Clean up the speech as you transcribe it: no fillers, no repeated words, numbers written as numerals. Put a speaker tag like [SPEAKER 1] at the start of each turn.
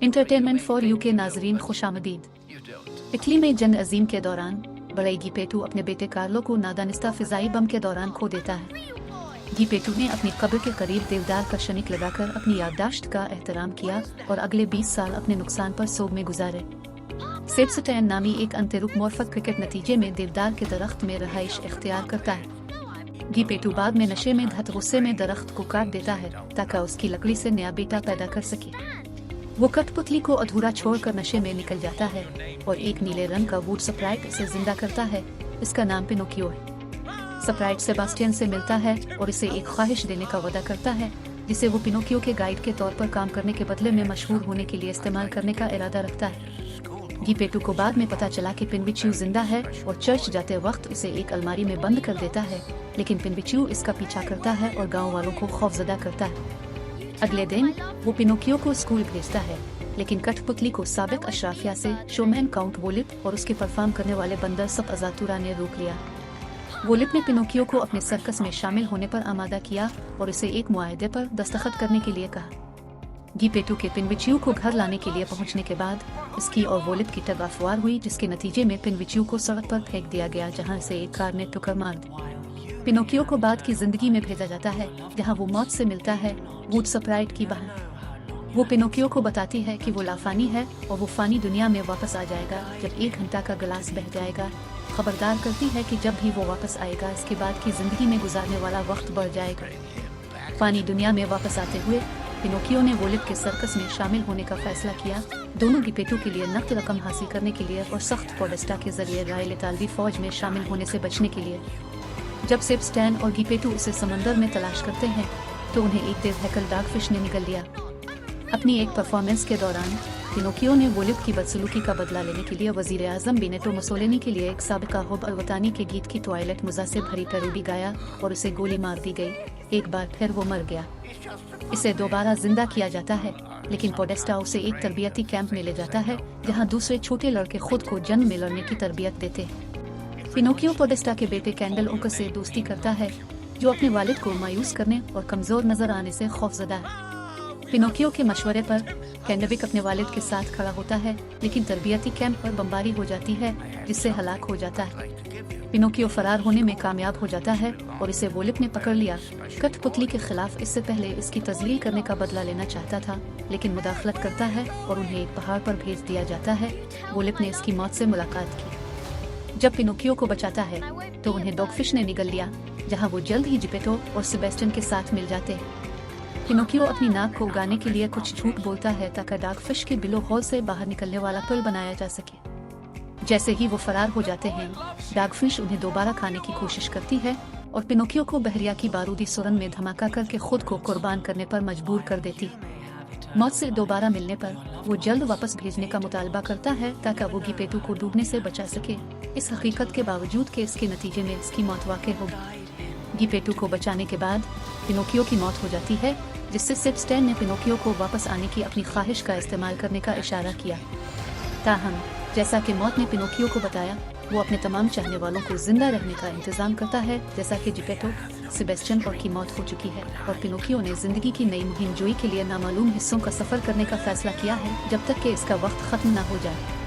[SPEAKER 1] Entertainment for you के नाजरीन खुशामदीद। Italy में जंग अजीम के दौरान बड़ई गिपेटू अपने बेटे कार्लो को नादानिस्ता फिजाई बम के दौरान खो देता है। गिपेटू ने अपनी कब्र के करीब देवदार का शनिक लगाकर अपनी याददाश्त का एहतराम किया और अगले 20 साल अपने नुकसान पर सोग में गुजारे। सेब्स्टैन नामी एक अंतरुपमॉर्फक क्रिकेट नतीजे में देवदार के दरख्त में रहाइश इख्तियार करता है। गिपेटू बाद में नशे में धत गुस्से में दरख्त को काट देता है ताकि उसकी लकड़ी से नया बेटा पैदा कर सके। वो कठपुतली को अधूरा छोड़कर नशे में निकल जाता है और एक नीले रंग का वुड स्प्राइट इसे जिंदा करता है। इसका नाम पिनोकियो है। स्प्राइट सेबास्टियन से मिलता है और इसे एक ख्वाहिश देने का वादा करता है जिसे वो पिनोकियो के गाइड के तौर पर काम करने के बदले में मशहूर होने के लिए इस्तेमाल करने का इरादा रखता है। गिपेटू को बाद में पता चला कि पिनविचियो जिंदा है और चर्च जाते वक्त इसे एक अलमारी में बंद कर देता है, लेकिन पिनविचियो इसका पीछा करता है और गांव वालों को खौफजदा करता है। अगले दिन वो पिनोकियो को स्कूल भेजता है, लेकिन कठपुतली को साबिक अशराफिया से शोमैन काउंट वोलिप और उसके परफॉर्म करने वाले बंदर सब अजातुरा ने रोक लिया। वोलिप ने पिनोकियो को अपने सर्कस में शामिल होने पर आमादा किया और इसे एक मुआहदे पर दस्तखत करने के लिए कहा। गिपेटू के पिनविचियो को घर लाने के लिए पहुंचने के बाद इसकी और वोलिप की टग अफवार हुई, जिसके नतीजे में पिनविचियो को सड़क पर फेंक दिया गया, जहां से एक कार ने ठुकर मार दी। पिनोकियो को बाद की जिंदगी में भेजा जाता है, जहां वो मौत से मिलता है वुड स्प्राइट की बहन। वो पिनोकियो को बताती है कि वो लाफानी है और वो फानी दुनिया में वापस आ जाएगा जब 1 घंटा का गिलास बह जाएगा। खबरदार करती है कि जब भी वो वापस आएगा इसके बाद की जिंदगी में गुजारने वाला वक्त बढ़ जाएगा। फानी दुनिया में वापस आते हुए पिनोकियो ने वोलिप के सर्कस में शामिल होने का फैसला किया, दोनों गिपेटू के लिए नकद रकम हासिल करने के लिए और सख्त पोडेस्टा के जरिए रायल इतालवी फौज में शामिल होने से बचने के लिए। जब सेब्स्टैन और गिपेटू उसे समंदर में तलाश करते हैं तो उन्हें एक देवहैकल डार्कफिश ने निगल लिया। अपनी एक परफॉर्मेंस के दौरान पिनोकियो ने वोलिप की बदसलूकी का बदला लेने के लिए वजीर आजम बेनेटो मुसोलिनी के लिए एक साबिका हुब अलवतानी के गीत की टॉयलेट मुजा से भरी पैरोडी गाया और उसे गोली मार दी गई। एक बार फिर वो मर गया। इसे दोबारा जिंदा किया जाता है, लेकिन पोडेस्टा उसे एक तरबियती कैंप में ले जाता है जहां दूसरे छोटे लड़के खुद को जंग में लड़ने की तरबियत देते हैं। पिनोकियो पोडेस्टा के बेटे कैंडल ओकर से दोस्ती करता है, जो अपने वालिद को मायूस करने और कमजोर नजर आने से खौफजदा है। पिनोकियो के मशवरे पर कैंडविक अपने वालिद के साथ खड़ा होता है, लेकिन तरबियती कैंप पर बमबारी हो जाती है जिससे हलाक हो जाता है। पिनोकियो फरार होने में कामयाब हो जाता है और इसे वोलिप ने पकड़ लिया। कठपुतली के खिलाफ इससे पहले इसकी तजलील करने का बदला लेना चाहता था, लेकिन मुदाखलत करता है और उन्हें एक पहाड़ पर भेज दिया जाता है। वोलिप ने इसकी मौत से मुलाकात की। जब पिनोकियो को बचाता है तो उन्हें डॉगफिश ने निगल लिया, जहां वो जल्द ही जिपेटो और सेबेस्टियन के साथ मिल जाते हैं। पिनोकियो अपनी नाक को उगाने के लिए कुछ झूठ बोलता है ताकि डॉगफिश के बिलो होल से बाहर निकलने वाला पुल बनाया जा सके। जैसे ही वो फरार हो जाते हैं, डॉगफिश उन्हें दोबारा खाने की कोशिश करती है और पिनोकियो को बहरिया की बारूदी सुरंग में धमाका करके खुद को कुर्बान करने पर मजबूर कर देती है। मौत से दोबारा मिलने पर वो जल्द वापस भेजने का मुतालबा करता है ताकि वो गिपेटू को डूबने से बचा सके, इस हकीकत के बावजूद कि इसके नतीजे में इसकी मौत वाक़ई होगी। गिपेटू को बचाने के बाद पिनोकियो की मौत हो जाती है, जिससे सेब्स्टैन ने पिनोकियो को वापस आने की अपनी ख्वाहिश का इस्तेमाल करने का इशारा किया। ताहम जैसा कि मौत ने पिनोकियो को बताया, वो अपने तमाम चाहने वालों को जिंदा रहने का इंतजाम करता है, जैसा कि जिपेटो, सेबेस्टियन और की मौत हो चुकी है और पिनोकियो ने जिंदगी की नई मुहिम जोई के लिए नामालूम हिस्सों का सफर करने का फैसला किया है जब तक कि इसका वक्त खत्म न हो जाए।